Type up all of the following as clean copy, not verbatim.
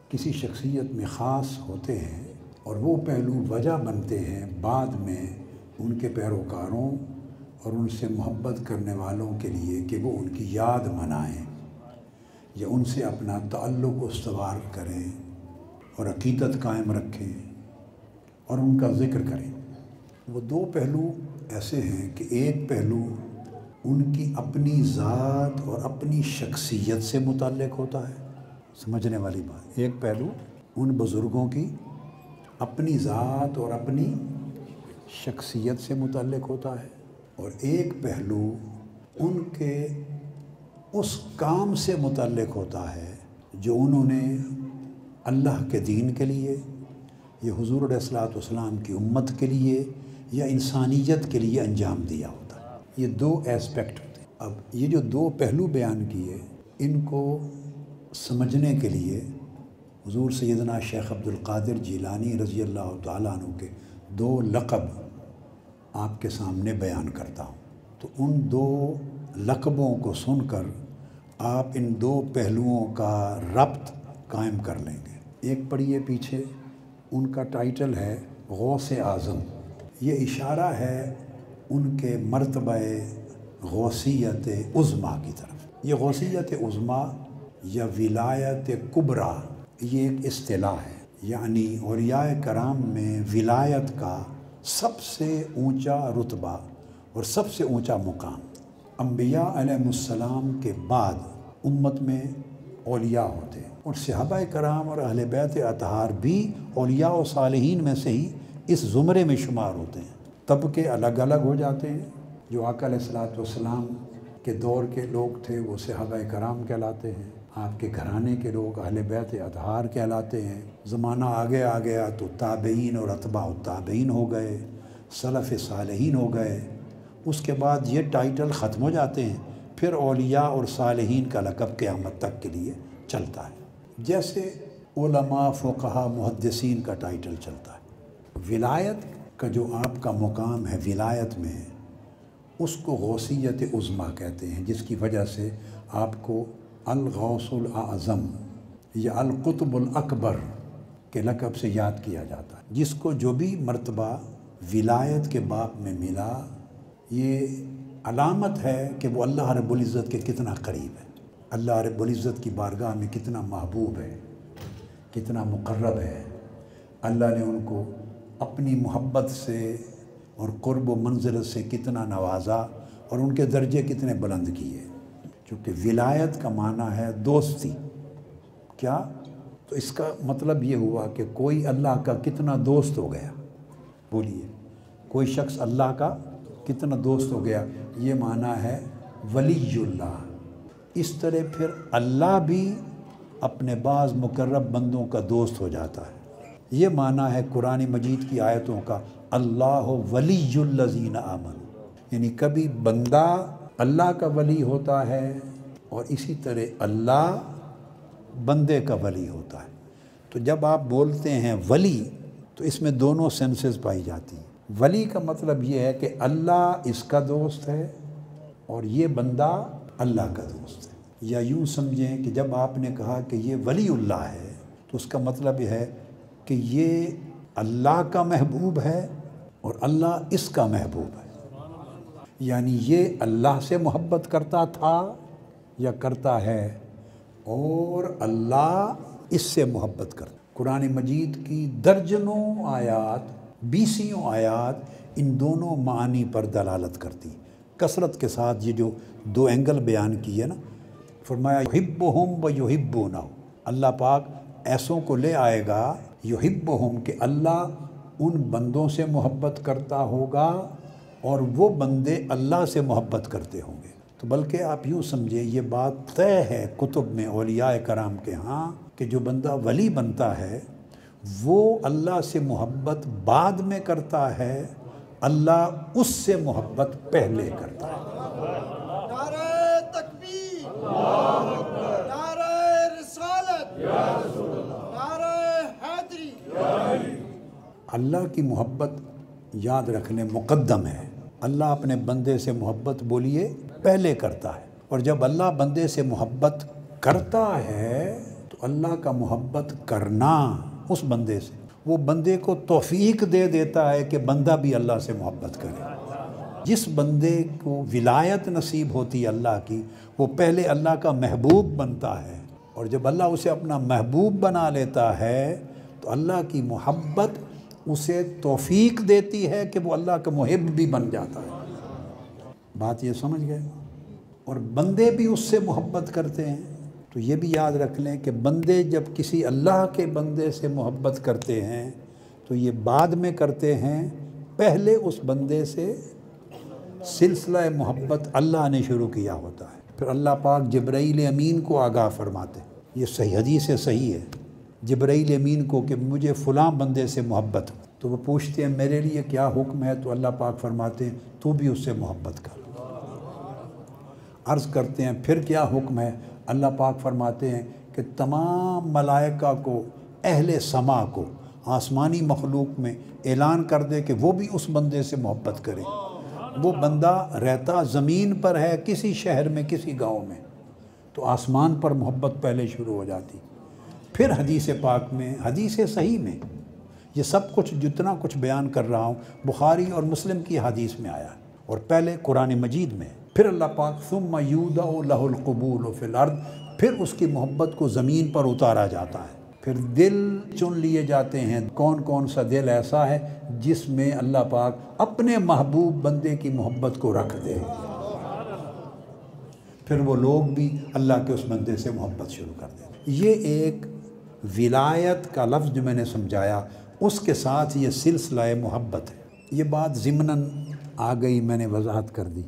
کسی شخصیت میں خاص ہوتے ہیں اور وہ پہلو وجہ بنتے ہیں بعد میں ان کے پیروکاروں اور ان سے محبت کرنے والوں کے لیے کہ وہ ان کی یاد منائیں یا ان سے اپنا تعلق استوار کریں اور عقیدت قائم رکھیں اور ان کا ذکر کریں۔ وہ دو پہلو ایسے ہیں کہ ایک پہلو ان کی اپنی ذات اور اپنی شخصیت سے متعلق ہوتا ہے، سمجھنے والی بات۔ ایک پہلو ان بزرگوں کی اپنی ذات اور اپنی شخصیت سے متعلق ہوتا ہے، اور ایک پہلو ان کے اس کام سے متعلق ہوتا ہے جو انہوں نے اللہ کے دین کے لیے یا حضور علیہ الصلوۃ والسلام کی امت کے لیے یا انسانیت کے لیے انجام دیا ہوتا ہے۔ یہ دو اسپیکٹ ہوتے ہیں۔ اب یہ جو دو پہلو بیان کیے، ان کو سمجھنے کے لیے حضور سیدنا شیخ عبد القادر جیلانی رضی اللہ تعالیٰ عنہ کے دو لقب آپ کے سامنے بیان کرتا ہوں، تو ان دو لقبوں کو سن کر آپ ان دو پہلوؤں کا ربط قائم کر لیں گے۔ ایک پڑھیے پیچھے، ان کا ٹائٹل ہے غوث اعظم۔ یہ اشارہ ہے ان کے مرتبہ غوثیت عظمیٰ کی طرف۔ یہ غوثیت عظمیٰ یا ولایت کبریٰ یہ ایک اصطلاح ہے، یعنی اولیاء کرام میں ولایت کا سب سے اونچا رتبہ اور سب سے اونچا مقام۔ انبیاء علیہ السلام کے بعد امت میں اولیاء ہوتے ہیں، اور صحابہ کرام اور اہل بیت اطہار بھی اولیاء و صالحین میں سے ہی اس زمرے میں شمار ہوتے ہیں۔ طبقے الگ الگ ہو جاتے ہیں۔ جو آقا علیہ الصلوۃ والسلام کے دور کے لوگ تھے وہ صحابہ کرام کہلاتے ہیں، آپ کے گھرانے کے لوگ اہل بیت اطہار کہلاتے ہیں۔ زمانہ آگے آ گیا تو تابعین اور اتباع التابعین ہو گئے، سلف صالحین ہو گئے۔ اس کے بعد یہ ٹائٹل ختم ہو جاتے ہیں، پھر اولیاء اور صالحین کا لقب قیامت تک کے لیے چلتا ہے، جیسے علماء، فقہاء، محدثین کا ٹائٹل چلتا ہے۔ ولایت کا جو آپ کا مقام ہے ولایت میں، اس کو غوثیت عظمیٰ کہتے ہیں، جس کی وجہ سے آپ کو الغوث الاعظم یا القطب الاکبر کے لقب سے یاد کیا جاتا ہے۔ جس کو جو بھی مرتبہ ولایت کے باب میں ملا، یہ علامت ہے کہ وہ اللہ رب العزت کے کتنا قریب ہے، اللہ رب العزت کی بارگاہ میں کتنا محبوب ہے، کتنا مقرب ہے۔ اللہ نے ان کو اپنی محبت سے اور قرب و منزلت سے کتنا نوازا اور ان کے درجے کتنے بلند کیے، چونکہ ولایت کا معنی ہے دوستی۔ کیا؟ تو اس کا مطلب یہ ہوا کہ کوئی اللہ کا کتنا دوست ہو گیا، بولیے، کوئی شخص اللہ کا کتنا دوست ہو گیا، یہ معنی ہے ولی اللہ۔ اس طرح پھر اللہ بھی اپنے بعض مقرب بندوں کا دوست ہو جاتا ہے۔ یہ معنی ہے قرآن مجید کی آیتوں کا اللہ ولی الذین آمنوا، یعنی کبھی بندہ اللہ کا ولی ہوتا ہے اور اسی طرح اللہ بندے کا ولی ہوتا ہے۔ تو جب آپ بولتے ہیں ولی تو اس میں دونوں سینسز پائی جاتی ہیں۔ ولی کا مطلب یہ ہے کہ اللہ اس کا دوست ہے اور یہ بندہ اللہ کا دوست ہے، یا یوں سمجھیں کہ جب آپ نے کہا کہ یہ ولی اللہ ہے تو اس کا مطلب یہ ہے کہ یہ اللہ کا محبوب ہے اور اللہ اس کا محبوب ہے، یعنی یہ اللہ سے محبت کرتا تھا یا کرتا ہے اور اللہ اس سے محبت کرتا۔ قرآن مجید کی درجنوں آیات، بیسیوں آیات ان دونوں معنی پر دلالت کرتی، کثرت کے ساتھ۔ یہ جو دو اینگل بیان کیے نا، فرمایا یحبہم و یحبونہ، اللہ پاک ایسوں کو لے آئے گا، یحبہم کہ اللہ ان بندوں سے محبت کرتا ہوگا اور وہ بندے اللہ سے محبت کرتے ہوں گے۔ تو بلکہ آپ یوں سمجھے یہ بات طے ہے کتب میں اولیاء کرام کے ہاں کہ جو بندہ ولی بنتا ہے وہ اللہ سے محبت بعد میں کرتا ہے، اللہ اس سے محبت پہلے کرتا ہے۔ نعرہ تکبیر، نعرہ رسالت، نعرہ حیدری۔ اللہ کی محبت یاد رکھ لیں مقدم ہے۔ اللہ اپنے بندے سے محبت بولیے پہلے کرتا ہے، اور جب اللہ بندے سے محبت کرتا ہے تو تو اللہ کا محبت کرنا اس بندے سے، وہ بندے کو توفیق دے دیتا ہے کہ بندہ بھی اللہ سے محبت کرے۔ جس بندے کو ولایت نصیب ہوتی ہے اللہ کی، وہ پہلے اللہ کا محبوب بنتا ہے، اور جب اللہ اسے اپنا محبوب بنا لیتا ہے تو اللہ کی محبت اسے توفیق دیتی ہے کہ وہ اللہ کا محب بھی بن جاتا ہے۔ بات یہ سمجھ گئے؟ اور بندے بھی اس سے محبت کرتے ہیں۔ تو یہ بھی یاد رکھ لیں کہ بندے جب کسی اللہ کے بندے سے محبت کرتے ہیں تو یہ بعد میں کرتے ہیں، پہلے اس بندے سے سلسلہ محبت اللہ نے شروع کیا ہوتا ہے۔ پھر اللہ پاک جبرائیل امین کو آگاہ فرماتے ہیں، یہ صحیح حدیث سے صحیح ہے، جبرائیل امین کو کہ مجھے فلاں بندے سے محبت ہو، تو وہ پوچھتے ہیں میرے لیے کیا حکم ہے، تو اللہ پاک فرماتے ہیں تو بھی اس سے محبت کر۔ عرض کرتے ہیں پھر کیا حکم ہے، اللہ پاک فرماتے ہیں کہ تمام ملائکہ کو، اہل سما کو، آسمانی مخلوق میں اعلان کر دے کہ وہ بھی اس بندے سے محبت کرے۔ وہ بندہ رہتا زمین پر ہے، کسی شہر میں، کسی گاؤں میں، تو آسمان پر محبت پہلے شروع ہو جاتی۔ پھر حدیث پاک میں، حدیث صحیح میں، یہ سب کچھ جتنا کچھ بیان کر رہا ہوں بخاری اور مسلم کی حدیث میں آیا ہے، اور پہلے قرآن مجید میں۔ پھر اللہ پاک ثم یودع لہ القبول فی الارض، پھر اس کی محبت کو زمین پر اتارا جاتا ہے۔ پھر دل چن لیے جاتے ہیں، کون کون سا دل ایسا ہے جس میں اللہ پاک اپنے محبوب بندے کی محبت کو رکھ دے، پھر وہ لوگ بھی اللہ کے اس بندے سے محبت شروع کر دیں۔ یہ ایک ولایت کا لفظ جو میں نے سمجھایا، اس کے ساتھ یہ سلسلہ محبت ہے۔ یہ بات ضمناً آ گئی، میں نے وضاحت کر دی،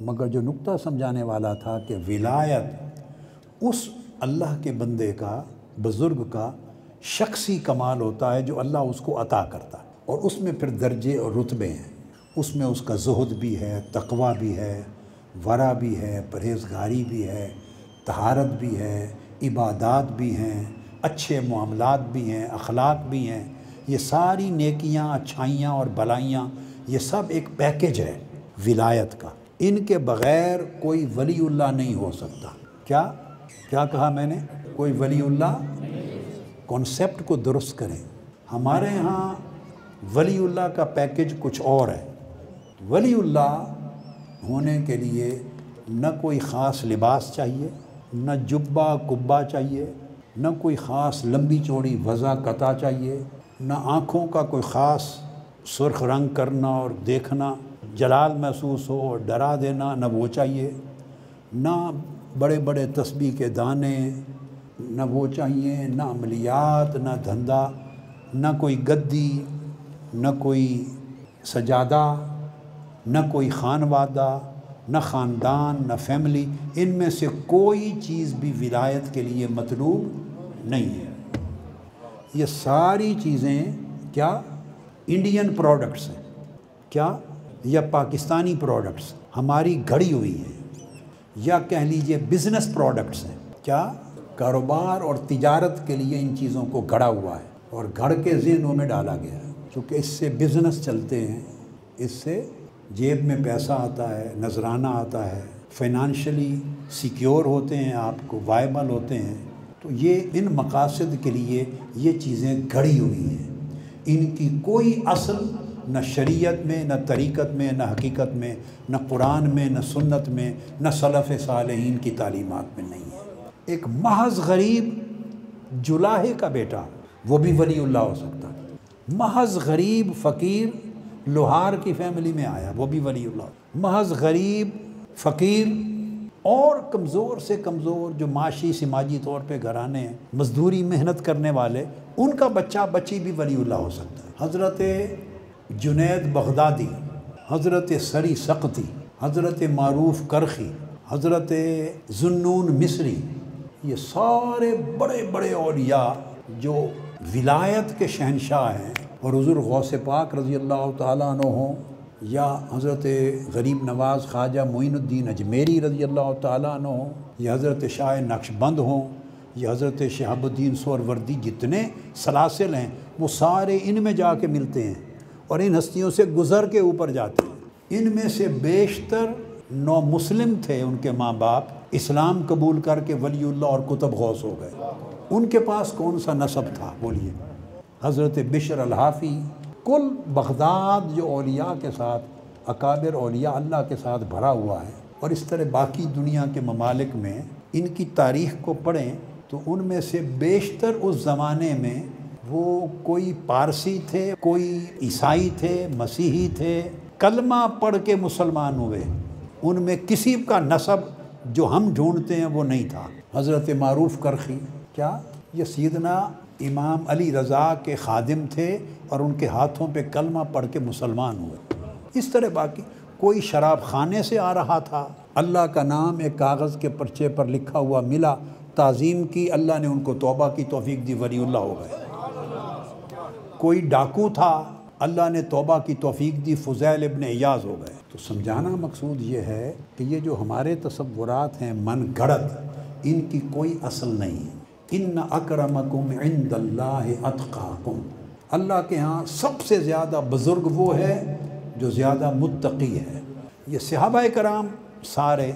مگر جو نقطہ سمجھانے والا تھا کہ ولایت اس اللہ کے بندے کا، بزرگ کا شخصی کمال ہوتا ہے جو اللہ اس کو عطا کرتا ہے، اور اس میں پھر درجے اور رتبے ہیں۔ اس میں اس کا زہد بھی ہے، تقوی بھی ہے، ورع بھی ہے، پرہیزگاری بھی ہے، طہارت بھی ہے، عبادات بھی ہیں، اچھے معاملات بھی ہیں، اخلاق بھی ہیں۔ یہ ساری نیکیاں، اچھائیاں اور بلائیاں، یہ سب ایک پیکج ہے ولایت کا۔ ان کے بغیر کوئی ولی اللہ نہیں ہو سکتا۔ کیا کہا میں نے؟ کوئی ولی اللہ، کانسیپٹ کو درست کریں۔ ہمارے ہاں ولی اللہ کا پیکج کچھ اور ہے۔ ولی اللہ ہونے کے لیے نہ کوئی خاص لباس چاہیے، نہ جبہ کبا چاہیے، نہ کوئی خاص لمبی چوڑی وضع قطع چاہیے، نہ آنکھوں کا کوئی خاص سرخ رنگ کرنا اور دیکھنا جلال محسوس ہو اور ڈرا دینا، نہ وہ چاہیے، نہ بڑے بڑے تسبیح کے دانے، نہ وہ چاہیے، نہ عملیات، نہ دھندا، نہ کوئی گدی، نہ کوئی سجادہ، نہ کوئی خانوادہ، نہ خاندان، نہ فیملی، ان میں سے کوئی چیز بھی ولایت کے لیے مطلوب نہیں ہے۔ یہ ساری چیزیں کیا انڈین پروڈکٹس ہیں، کیا یا پاکستانی پروڈکٹس ہماری گھڑی ہوئی ہیں، یا کہہ لیجئے بزنس پروڈکٹس ہیں۔ کیا کاروبار اور تجارت کے لیے ان چیزوں کو گھڑا ہوا ہے اور گھڑ کے ذہنوں میں ڈالا گیا ہے، کیونکہ اس سے بزنس چلتے ہیں، اس سے جیب میں پیسہ آتا ہے، نذرانہ آتا ہے، فائنانشلی سیکیور ہوتے ہیں، آپ کو وائبل ہوتے ہیں۔ تو یہ ان مقاصد کے لیے یہ چیزیں گھڑی ہوئی ہیں، ان کی کوئی اصل نہ شریعت میں، نہ طریقت میں، نہ حقیقت میں، نہ قرآن میں، نہ سنت میں، نہ سلف صالحین کی تعلیمات میں نہیں ہے۔ ایک محض غریب جلاہے کا بیٹا وہ بھی ولی اللہ ہو سکتا ہے، محض غریب فقیر لوہار کی فیملی میں آیا وہ بھی ولی اللہ، محض غریب فقیر اور کمزور سے کمزور جو معاشی سماجی طور پہ گھرانے ہیں، مزدوری محنت کرنے والے، ان کا بچہ بچی بھی ولی اللہ ہو سکتا ہے۔ حضرت جنید بغدادی، حضرت سری سقطی، حضرت معروف کرخی، حضرت ذوالنون مصری، یہ سارے بڑے بڑے اولیاء جو ولایت کے شہنشاہ ہیں، اور حضور غوث پاک رضی اللہ تعالیٰ عنہ ہوں، یا حضرت غریب نواز خواجہ معین الدین اجمیری رضی اللہ تعالیٰ عنہ ہوں، یا حضرت شاہ نقشبند ہوں، یا حضرت شہاب الدین سہروردی، جتنے سلاسل ہیں وہ سارے ان میں جا کے ملتے ہیں اور ان ہستیوں سے گزر کے اوپر جاتے ہیں۔ ان میں سے بیشتر نو مسلم تھے، ان کے ماں باپ اسلام قبول کر کے ولی اللہ اور کتب غوث ہو گئے۔ ان کے پاس کون سا نسب تھا بولیے؟ حضرت بشر الحافی، کل بغداد جو اولیاء کے ساتھ، اکابر اولیاء اللہ کے ساتھ بھرا ہوا ہے، اور اس طرح باقی دنیا کے ممالک میں ان کی تاریخ کو پڑھیں تو ان میں سے بیشتر اس زمانے میں وہ کوئی پارسی تھے، کوئی عیسائی تھے، مسیحی تھے، کلمہ پڑھ کے مسلمان ہوئے۔ ان میں کسی کا نسب جو ہم ڈھونڈتے ہیں وہ نہیں تھا۔ حضرت معروف کرخی، کیا یہ سیدنا امام علی رضا کے خادم تھے اور ان کے ہاتھوں پہ کلمہ پڑھ کے مسلمان ہوئے۔ اس طرح باقی کوئی شراب خانے سے آ رہا تھا، اللہ کا نام ایک کاغذ کے پرچے پر لکھا ہوا ملا، تعظیم کی، اللہ نے ان کو توبہ کی توفیق دی، ولی اللہ ہو گئے۔ کوئی ڈاکو تھا، اللہ نے توبہ کی توفیق دی، فضیل ابن ایاز ہو گئے۔ تو سمجھانا مقصود یہ ہے کہ یہ جو ہمارے تصورات ہیں من گھڑت، ان کی کوئی اصل نہیں ہے۔ ان اکرمکم عند اللہ اتقاکم، اللہ کے ہاں سب سے زیادہ بزرگ وہ ہے جو زیادہ متقی ہے۔ یہ صحابہ کرام سارے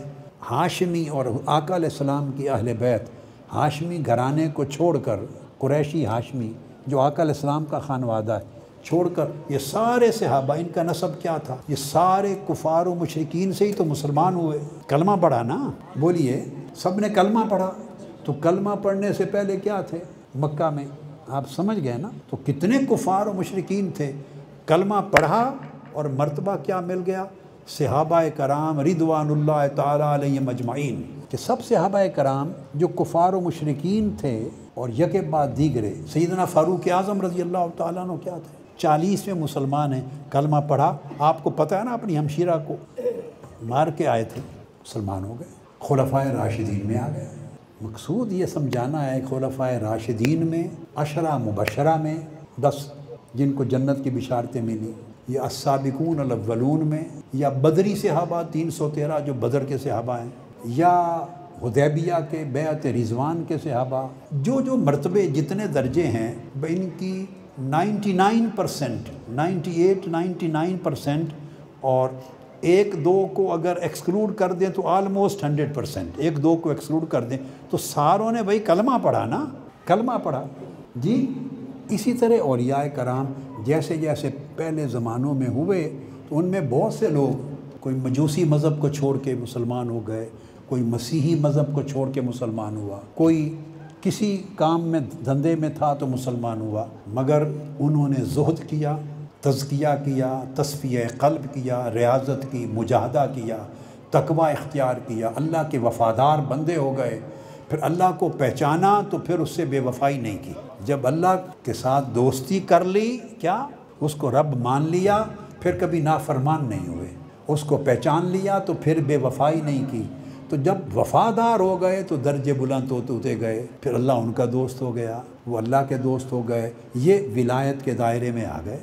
ہاشمی اور آقا علیہ السلام کی اہل بیت، ہاشمی گھرانے کو چھوڑ کر، قریشی ہاشمی جو آقا علیہ السلام کا خانوادہ ہے، چھوڑ کر یہ سارے صحابہ، ان کا نسب کیا تھا؟ یہ سارے کفار و مشرکین سے ہی تو مسلمان ہوئے۔ کلمہ پڑھا نا، بولیے سب نے کلمہ پڑھا۔ تو کلمہ پڑھنے سے پہلے کیا تھے مکہ میں؟ آپ سمجھ گئے نا؟ تو کتنے کفار و مشرکین تھے، کلمہ پڑھا اور مرتبہ کیا مل گیا؟ صحابہ کرام رضوان اللہ تعالیٰ علیہم اجمعین، کہ سب صحابہ کرام جو کفار و مشرکین تھے اور یکے بعد دیگرے، سیدنا فاروق اعظم رضی اللہ تعالیٰ عنہ کیا تھے؟ 40 میں مسلمان ہیں، کلمہ پڑھا، آپ کو پتہ ہے نا، اپنی ہمشیرہ کو مار کے آئے تھے، مسلمان ہو گئے، خلفائے راشدین میں آ گئے۔ مقصود یہ سمجھانا ہے، خلفائے راشدین میں، عشرہ مبشرہ میں 10 جن کو جنت کی بشارتیں ملی، یا السابقون الاولون میں، یا بدری صحابہ 313 جو بدر کے صحابہ ہیں، یا حدیبیہ کے بیعت رضوان کے صحابہ، جو مرتبے جتنے درجے ہیں ان کی 99%، 99% اور 1-2 کو اگر ایکسکلوڈ کر دیں تو آلموسٹ 100%، 1-2 کو ایکسکلوڈ کر دیں تو ساروں نے بھائی کلمہ پڑھا نا، کلمہ پڑھا جی۔ اسی طرح اولیاء کرام جیسے جیسے پہلے زمانوں میں ہوئے تو ان میں بہت سے لوگ، کوئی مجوسی مذہب کو چھوڑ کے مسلمان ہو گئے، کوئی مسیحی مذہب کو چھوڑ کے مسلمان ہوا، کوئی کسی کام میں دھندے میں تھا تو مسلمان ہوا، مگر انہوں نے زہد کیا، تزکیہ کیا، تصفیہ قلب کیا، ریاضت کی، مجاہدہ کیا، تقوی اختیار کیا، اللہ کے وفادار بندے ہو گئے، پھر اللہ کو پہچانا تو پھر اس سے بے وفائی نہیں کی۔ جب اللہ کے ساتھ دوستی کر لی، کیا اس کو رب مان لیا، پھر کبھی نافرمان نہیں ہوئے، اس کو پہچان لیا تو پھر بے وفائی نہیں کی۔ تو جب وفادار ہو گئے تو درجے بلند ہوتے گئے، پھر اللہ ان کا دوست ہو گیا، وہ اللہ کے دوست ہو گئے، یہ ولایت کے دائرے میں آ گئے۔